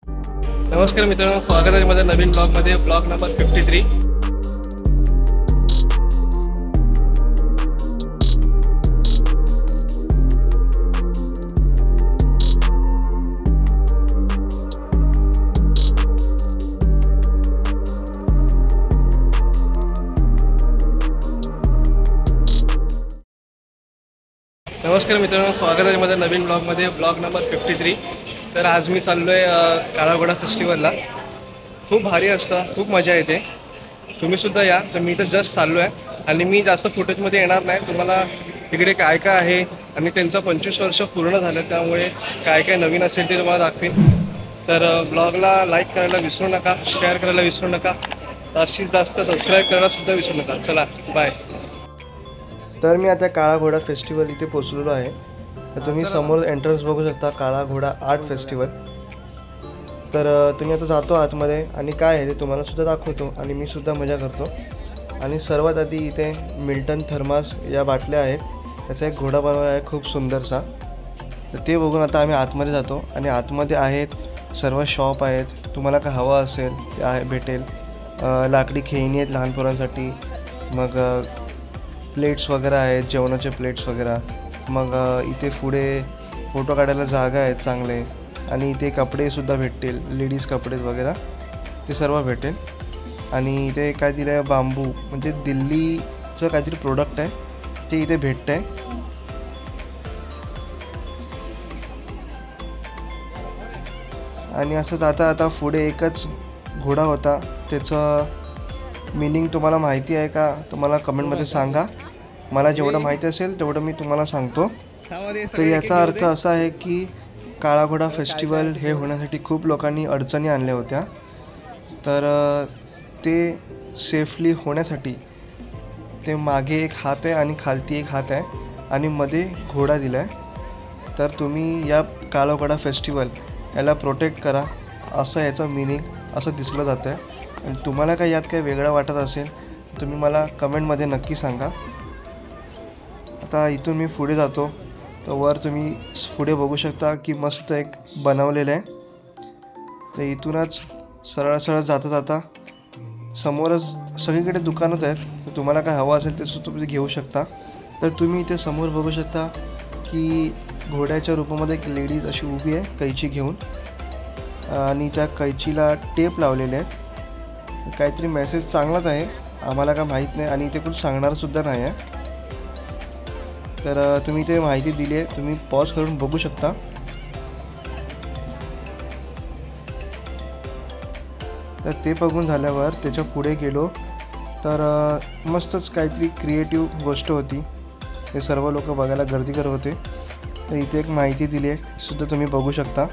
नमस्कार मित्रांनो, स्वागत आहे माझ्या नवीन ब्लॉगमध्ये, ब्लॉग नंबर 53। नमस्कार मित्रांनो, स्वागत आहे माझ्या नवीन ब्लॉगमध्ये, ब्लॉग नंबर 53। तर आज मी चाललो आहे काळा घोडा फेस्टिवलला। खूप भारी असतं, खूप मजा येते, तुम्हीसुद्धा या। तर मी तर जस्ट चाललो आहे आणि मी जास्त फुटेजमध्ये येणार नाही। तुम्हाला तिकडे काय काय आहे आणि त्यांचं 25 वर्ष पूर्ण झालं, त्यामुळे काय काय नवीन असेल ते तुम्हाला दाखवेन। तर ब्लॉगला लाईक करायला विसरू नका, शेअर करायला विसरू नका, जास्तीत जास्त सबस्क्राईब करायला सुद्धा विसरू नका। चला बाय। तर मी आता काळा घोडा फेस्टिवल इथे पोहोचलेलो आहे। तर तुम्ही समोर एंट्रन्स बघू शकता, काळा घोडा आर्ट फेस्टिवल। तर तुम्ही आता जातो आतमध्ये आणि काय आहे ते तुम्हाला सुद्धा दाखवतो आणि मी सुद्धा मजा करतो। आणि सर्वात आधी इथे मिल्टन थर्मास या बाटल्या आहेत, त्याचा एक घोडा बनवला आहे खूप सुंदरसा। तर ते बघून आता आम्ही आतमध्ये जातो आणि आतमध्ये आहेत सर्व शॉप आहेत, तुम्हाला काय हवं असेल ते आहे भेटेल। लाकडी खेळणी आहेत लहान पोरांसाठी, मग प्लेट्स वगैरे आहेत, जेवणाचे प्लेट्स वगैरे। मग इथे पुढे फोटो काढायला जागा आहेत चांगले, आणि इथे कपडेसुद्धा भेटतील, लेडीज कपडे वगैरे ते सर्व भेटेल। आणि इथे काय दिलं आहे, बांबू म्हणजे दिल्लीचं काहीतरी प्रोडक्ट आहे ते इथे भेटतं आहे। आणि असं आता पुढे एकच घोडा होता, त्याचं मीनिंग तुम्हाला माहिती आहे का, तुम्हाला कमेंटमध्ये सांगा। मला जेवढं माहिती असेल तेवढं मी तुम्हाला सांगतो। तर याचा अर्थ असा आहे की काळा घोडा फेस्टिवल हे होण्यासाठी खूप लोकांनी अडचणी आणल्या होत्या, तर ते सेफली होण्यासाठी ते मागे एक हात आहे आणि खालती एक हात आहे आणि मध्ये घोडा दिला आहे। तर तुम्ही या काळा घोडा फेस्टिवल याला प्रोटेक्ट करा, असं याचं मीनिंग असं दिसलं जातं आहे। आणि तुम्हाला काय यात काही वेगळं वाटत असेल तर तुम्ही मला कमेंटमध्ये नक्की सांगा। आता इथून मी पुढे जातो, तर वर तुम्ही पुढे बघू शकता की मस्त एक बनवलेलं आहे। तर इथूनच सरळ जाता समोरच सगळीकडे दुकानच आहेत, तर तुम्हाला काय हवं असेल ते सुद्धा तुम्ही घेऊ शकता। तर तुम्ही इथे समोर बघू शकता की घोड्याच्या रूपामध्ये एक लेडीज अशी उभी आहे कैची घेऊन, आणि त्या कैचीला टेप लावलेले आहेत। काहीतरी मेसेज चांगलाच आहे, आम्हाला काय माहीत नाही आणि इथे कोण सांगणारसुद्धा नाही आहे। तर तुम्ही इथे माहिती दिली आहे, तुम्ही पॉज करून बघू शकता। तर ते बघून झाल्यावर त्याच्या पुढे गेलो तर मस्तच काहीतरी क्रिएटिव्ह गोष्ट होती, हे सर्व लोक बघायला गर्दी करत होते। तर इथे एक माहिती दिली आहे, सुद्धा तुम्ही बघू शकता।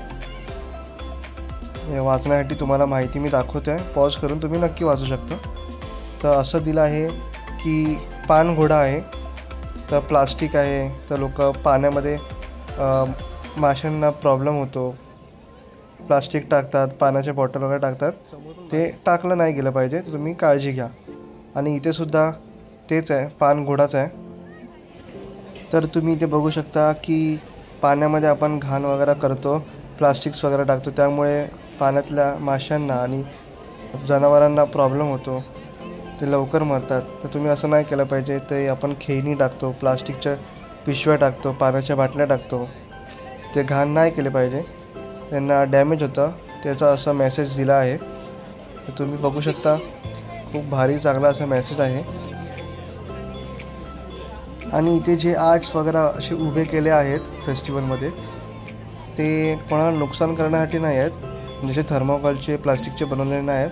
हे वाचण्यासाठी तुम्हाला माहिती मी दाखवतो आहे, पॉज करून तुम्ही नक्की वाचू शकता। तर असं दिलं आहे की पान घोडा आहे, तर प्लास्टिक आहे, तर लोक पाण्यामध्ये माशांना प्रॉब्लेम होतो, प्लास्टिक टाकतात, पाण्याच्या बॉटल वगैरे टाकतात, ते टाकलं नाही गेलं पाहिजे, तर तुम्ही काळजी घ्या। आणि इथे सुद्धा तेच आहे, पान घोडाच आहे। तर तुम्ही इथे बघू शकता की पाण्यामध्ये आपण घाण वगैरे करतो, प्लास्टिक्स वगैरे टाकतो, त्यामुळे पाण्यातल्या माशांना आणि जनावरांना प्रॉब्लेम होतो, ते लवकर मरतात। तर तुम्ही असं नाही केलं पाहिजे। ते आपण खेळणी टाकतो, प्लास्टिकच्या पिशव्या टाकतो, पाण्याच्या बाटल्या टाकतो, ते घाण नाही केले पाहिजे, त्यांना डॅमेज होतं, त्याचा असा मेसेज दिला आहे। तर तुम्ही बघू शकता, खूप भारी चांगला असा मेसेज आहे। आणि इथे जे आर्ट्स वगैरे असे उभे केले आहेत फेस्टिवलमध्ये, ते कोणाला नुकसान करण्यासाठी नाही आहेत, जसे थर्मोकॉलचे प्लास्टिकचे बनवलेले नाही आहेत,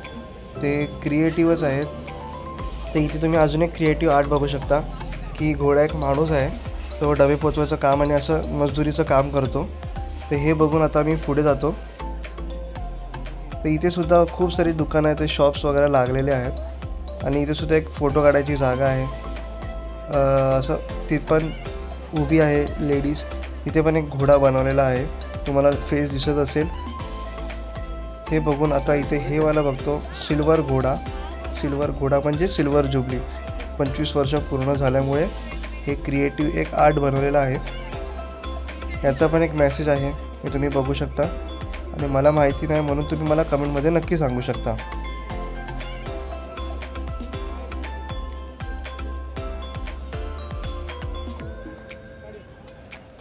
ते क्रिएटिव्हच आहेत। तर इथे तुम्ही अजून एक क्रिएटिव्ह आर्ट बघू शकता की घोडा एक माणूस आहे, तो डबे पोचवायचं काम आणि असं मजदुरीचं काम करतो। तर हे बघून आता मी पुढे जातो। तर इथे सुद्धा खूप सारी दुकानं आहेत, शॉप्स वगैरे लागलेले आहेत, आणि इथे सुद्धा एक फोटो काढायची जागा आहे। असं ती पण उभी आहे लेडीज, तिथे पण एक घोडा बनवलेला आहे, तुम्हाला फेस दिसत असेल। हे बघून आता इथे हे वाला बघतो, सिल्वर घोडा म्हणजे सिल्वर जुबली, 25 वर्ष पूर्ण झाल्यामुळे हे क्रिएटिव्ह एक आर्ट बनवलेलं आहे। याचा पण एक मेसेज आहे, हे तुम्ही बघू शकता। आणि मला माहिती नाही, म्हणून तुम्ही मला कमेंटमध्ये नक्की सांगू शकता.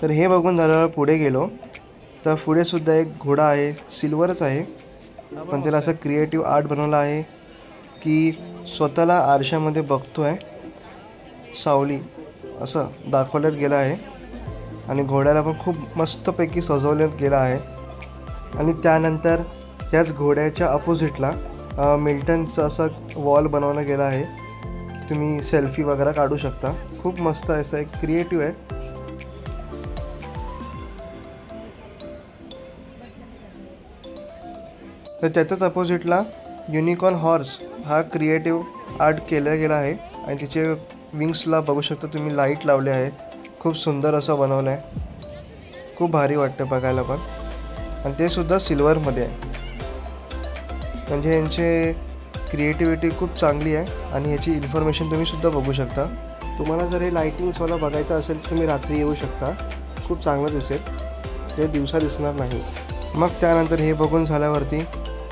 तर हे बघून झाल्यावर पुढे गेलो तर पुढे सुद्धा एक घोडा आहे, सिल्वरच आहे, पण त्याला असं क्रिएटिव्ह आर्ट बनवलं आहे की स्वतःला आरशामध्ये बघतो आहे, सावली असं दाखवण्यात गेलं आहे. आणि घोड्याला पण खूप मस्तपैकी सजवण्यात गेलं आहे. आणि त्यानंतर त्याच घोड्याच्या अपोजिटला मिल्टनचं असं वॉल बनवलं गेलं आहे की तुम्ही सेल्फी वगैरे काढू शकता. खूप मस्त असं एक क्रिएटिव्ह आहे. तर त्याच्याच अपोजिटला युनिकॉर्न हॉर्स हा क्रिएटिव्ह आर्ट केला गेला आहे. आणि तिचे विंग्सला बघू शकता तुम्ही, लाईट लावले आहेत. खूप सुंदर असं बनवलं आहे. खूप भारी वाटतं बघायला पण. आणि ते सुद्धा सिल्वरमध्ये आहे. म्हणजे यांचे क्रिएटिव्हिटी खूप चांगली आहे. आणि ह्याची इन्फॉर्मेशन तुम्ही सुद्धा बघू शकता. तुम्हाला जर हे लाईटिंग्सवाला बघायचं असेल तर तुम्ही रात्री येऊ शकता. खूप चांगलं दिसेल, ते दिवसा दिसणार नाही. मग त्यानंतर हे बघून झाल्यावरती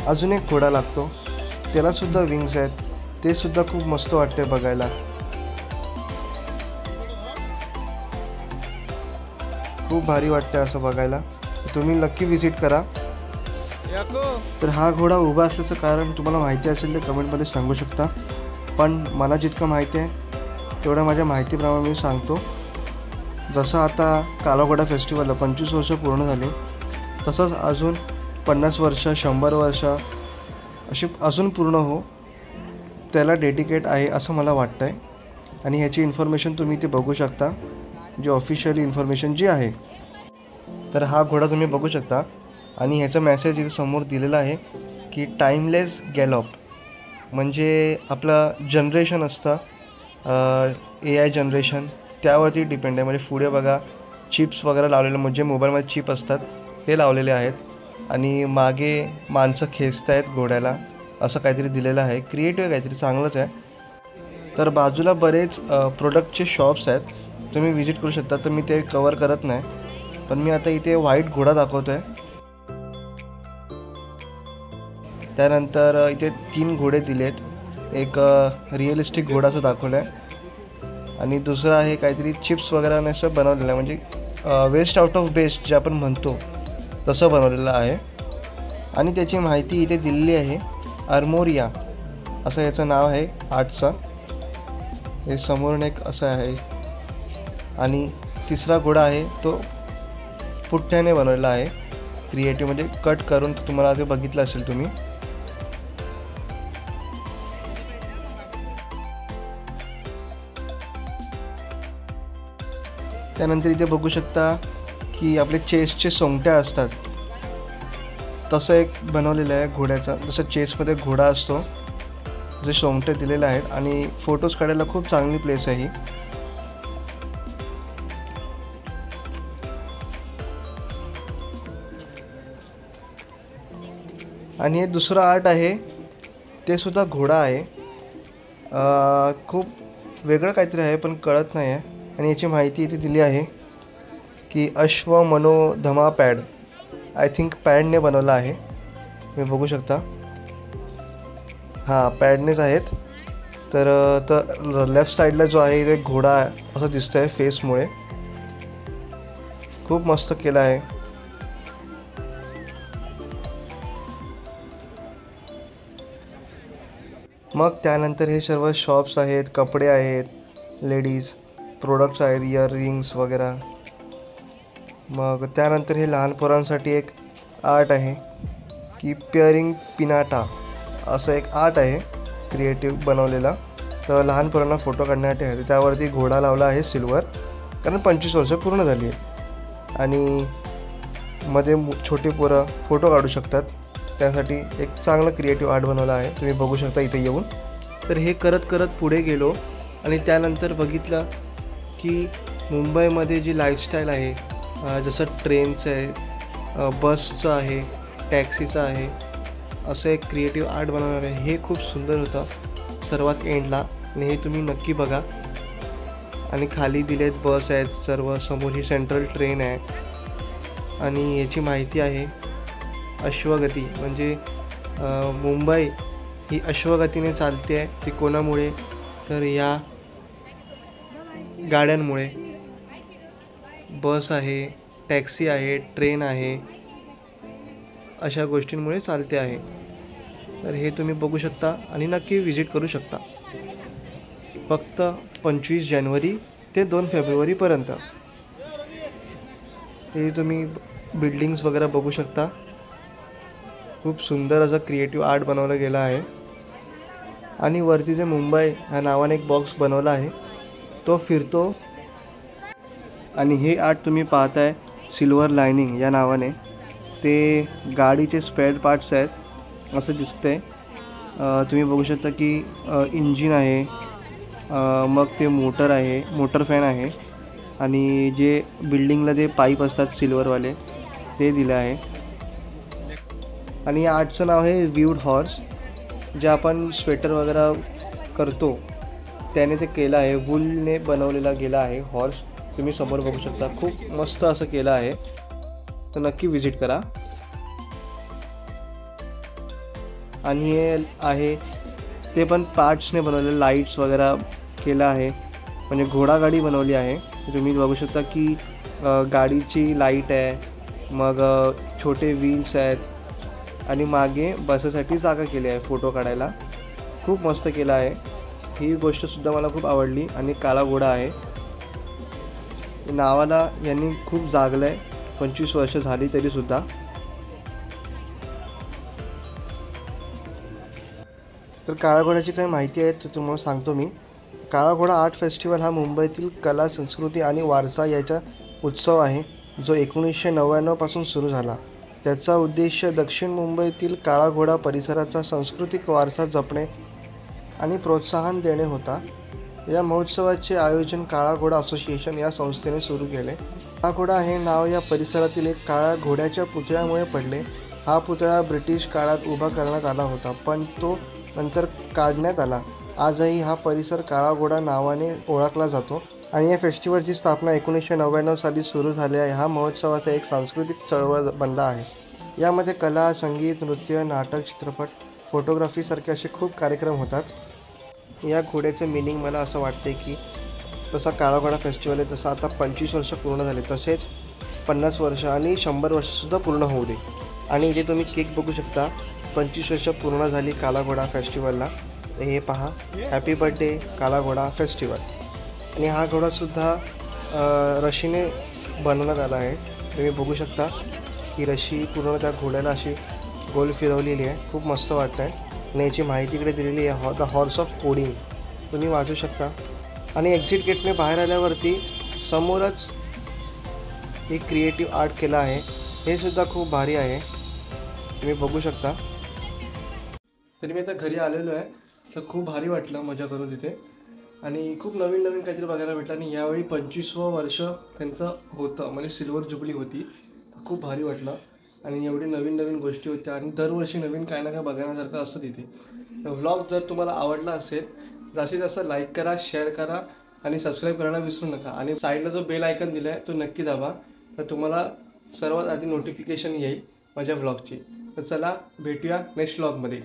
अजून एक घोडा लागतो, त्यालासुद्धा विंग्स आहेत. ते सुद्धा खूप मस्त वाटते बघायला. खूप भारी वाटतं असं बघायला. तुम्ही नक्की विजिट करा. तर हा घोडा उभा असल्याचं कारण तुम्हाला माहिती असेल तर कमेंटमध्ये सांगू शकता. पण मला जितकं माहिती आहे तेवढं माझ्या माहितीप्रमाणे मी सांगतो. जसं आता कालाघोडा फेस्टिवलला 25 वर्ष पूर्ण झाले, तसंच अजून 50 वर्ष 100 वर्ष अशी अजून पूर्ण हो, त्याला डेडिकेट आहे असं मला वाटतं आहे. आणि ह्याची इन्फॉर्मेशन तुम्ही इथे बघू शकता, जी ऑफिशियली इन्फॉर्मेशन जी आहे. तर हा घोडा तुम्ही बघू शकता. आणि ह्याचं मेसेज इथे समोर दिलेलं आहे की टाईमलेस गॅलॉप. म्हणजे आपलं जनरेशन असतं AI जनरेशन, त्यावरती डिपेंड आहे. म्हणजे पुढे बघा चिप्स वगैरे लावलेले, म्हणजे मोबाईलमध्ये चिप असतात ते लावलेले आहेत. आणि मागे माणसं खेचत आहेत घोड्याला, असं काहीतरी दिलेलं आहे. क्रिएटिव्ह काहीतरी चांगलंच आहे. तर बाजूला बरेच प्रोडक्टचे शॉप्स आहेत, तुम्ही विजिट करू शकता. तर मी ते कवर करत नाही, पण मी आता इथे व्हाईट घोडा दाखवतो आहे. त्यानंतर इथे 3 घोडे दिलेत. एक रिअलिस्टिक घोडाचं दाखवलं आहे आणि दुसरं आहे काहीतरी चिप्स वगैरे असं बनवलेलं आहे. म्हणजे वेस्ट आउट ऑफ बेस्ट जे आपण म्हणतो तसं बनवलेलं आहे. आणि त्याची माहिती इथे दिलेली आहे. आर्मोरिया असं याचं नाव आहे आर्टचं. हे समोरून एक असं आहे. आणि तिसरा घोडा आहे तो पुठ्ठ्याने बनवलेला आहे, क्रिएटिव्ह, म्हणजे कट करून. तर तुम्हाला ते बघितलं असेल तुम्ही. त्यानंतर इथे बघू शकता की आपले चेसचे सोंगट्या असतात तसं एक बनवलेलं आहे घोड्याचा. जसं चेसमध्ये घोडा असतो जे सोंगटे दिलेले आहेत. आणि फोटोज काढायला खूप चांगली प्लेस आहे ही. आणि हे दुसरं आर्ट आहे, ते सुद्धा घोडा आहे. खूप वेगळं काहीतरी आहे पण कळत नाही आहे. आणि याची माहिती इथे दिली आहे की अश्व मनोधमा पॅड, आय थिंक पॅडने बनवला आहे. तुम्ही बघू शकता, हां पॅडनेच आहेत. तर लेफ्ट साईडला जो आहे एक घोडा असं दिसतं आहे फेसमुळे. खूप मस्त केलं आहे. मग त्यानंतर हे सर्व शॉप्स आहेत, कपडे आहेत, लेडीज प्रोडक्ट्स आहेत, इयररिंग्स वगैरे. मग त्यानंतर हे लहान पोरांसाठी एक आर्ट आहे की पेअरिंग पिनाटा असं एक आर्ट आहे क्रिएटिव्ह बनवलेला. तर लहान पोरांना फोटो काढण्यासाठी आहे. त्यावरती घोडा लावला आहे सिल्वर, कारण 25 वर्ष पूर्ण झाली आहे. आणि मध्ये छोटे पोरं फोटो काढू शकतात, त्यासाठी एक चांगलं क्रिएटिव्ह आर्ट बनवलं आहे. तुम्ही बघू शकता इथे येऊन. तर हे करत करत पुढे गेलो आणि त्यानंतर बघितलं की मुंबईमध्ये जी लाईफस्टाईल आहे, जसं ट्रेनचं आहे, बसचं आहे, टॅक्सीचं आहे, असं एक क्रिएटिव्ह आर्ट बनवणार आहे. हे खूप सुंदर होतं सर्वात एंडला, आणि हे तुम्ही नक्की बघा. आणि खाली दिलेत बस आहेत सर्व, समोर ही सेंट्रल ट्रेन आहे आणि याची माहिती आहे. अश्वगती म्हणजे मुंबई ही अश्वगतीने चालते आहे. ती कोणामुळे? तर या गाड्यांमुळे. बस आहे, टॅक्सी आहे, ट्रेन आहे, अशा गोष्टींमुळे चालते आहे. तर हे तुम्ही बघू शकता आणि नक्की विजिट करू शकता. फक्त 25 जानेवारी ते 2 फेब्रुवारीपर्यंत. हे तुम्ही बिल्डिंग्स वगैरे बघू शकता. खूप सुंदर असं क्रिएटिव्ह आर्ट बनवलं गेलं आहे. आणि वरती जे मुंबई ह्या नावाने एक बॉक्स बनवला आहे तो फिरतो. आणि हे आर्ट तुम्ही पाहताय सिल्वर लायनिंग या नावाने. ते गाडीचे स्पेअर पार्ट्स आहेत असं दिसतंय. तुम्ही बघू शकता की इंजिन आहे, मग ते मोटर आहे, मोटर फॅन आहे आणि जे बिल्डिंगला जे पाईप असतात सिल्वरवाले ते दिले आहे. आणि या आर्टचं नाव आहे व्ह्यूड हॉर्स. जे आपण स्वेटर वगैरे करतो त्याने ते केलं आहे. वूलने बनवलेला गेला आहे हॉर्स. तुम्ही समोर बघू शकता. खूप मस्त असं केलं आहे. तर नक्की विजिट करा. आणि हे आहे ते पण पार्ट्सने बनवलेले लाईट्स वगैरे केलं आहे. म्हणजे घोडागाडी बनवली आहे. तुम्ही बघू शकता की गाडीची लाईट आहे, मग छोटे व्हील्स आहेत आणि मागे बसासाठी जागा केली आहे फोटो काढायला. खूप मस्त केलं आहे. ही गोष्टसुद्धा मला खूप आवडली. आणि काळा घोडा आहे. नावाला यांनी खूप जागलं आहे. 25 वर्ष झाली तरीसुद्धा. तर काळा घोड्याची काही माहिती आहे तर तुम्हाला सांगतो मी. काळा घोडा आर्ट फेस्टिवल हा मुंबईतील कला, संस्कृती आणि वारसा याचा उत्सव आहे जो 1999 पासून सुरू झाला. त्याचा उद्देश दक्षिण मुंबईतील काळा घोडा परिसराचा सांस्कृतिक वारसा जपणे आणि प्रोत्साहन देणे होता. या महोत्सवाचे आयोजन काळा घोडा असोसिएशन या संस्थेने सुरू केले. काळा घोडा हे नाव या परिसरातील एक काळ्या घोड्याच्या पुतळ्यामुळे पडले. हा पुतळा ब्रिटिश काळात उभा करण्यात आला होता पण तो नंतर काढण्यात आला. आजही हा परिसर काळा घोडा नावाने ओळखला जातो. आणि या फेस्टिवलची स्थापना 1999 साली सुरू झाली आहे. हा महोत्सवाचा एक सांस्कृतिक चळवळ बनला आहे. यामध्ये कला, संगीत, नृत्य, नाटक, चित्रपट, फोटोग्राफीसारखे असे खूप कार्यक्रम होतात. या घोड्याचं मिनिंग मला असं वाटते की जसा काळा घोडा फेस्टिवल आहे तसं आता 25 वर्ष पूर्ण झाले, तसेच 50 वर्ष आणि 100 वर्षसुद्धा पूर्ण होऊ दे. आणि इथे तुम्ही केक बघू शकता. 25 वर्ष पूर्ण झाली काळा घोडा फेस्टिवलला. हे पहा, हॅपी बर्थडे काळा घोडा फेस्टिवल. आणि हा घोडासुद्धा रशीने बनवण्यात आला आहे. तुम्ही बघू शकता की रशी पूर्ण त्या घोड्याला अशी गोल फिरवलेली आहे. खूप मस्त वाटतं आहे. आणि याची माहिती इकडे दिलेली आहे, द हॉर्स ऑफ कोडिंग. तुम्ही वाचू शकता. आणि एक्झिट गेटने बाहेर आल्यावरती समोरच एक क्रिएटिव्ह आर्ट केलं आहे. हे सुद्धा खूप भारी आहे. तुम्ही बघू शकता. तरी मी आता घरी आलेलो आहे तर खूप भारी वाटलं मजा करून तिथे. आणि खूप नवीन नवीन काहीतरी बघायला भेटलं. आणि यावेळी 25वं वर्ष त्यांचं होतं, म्हणजे सिल्वर जुबली होती. खूप भारी वाटलं. आणि एवढी नवीन नवीन गोष्टी होत्या आणि दरवर्षी नवीन काय ना काय बघण्यासारखं असतं तिथे. तर व्लॉग जर तुम्हाला आवडला असेल जास्तीत जास्त लाईक करा, शेअर करा आणि सबस्क्राईब करायला विसरू नका. आणि साईडला जो बेल आयकन दिला आहे तो नक्की दाबा, तर तुम्हाला सर्वात आधी नोटिफिकेशन येईल माझ्या व्लॉगची. तर चला भेटूया नेक्स्ट व्लॉगमध्ये.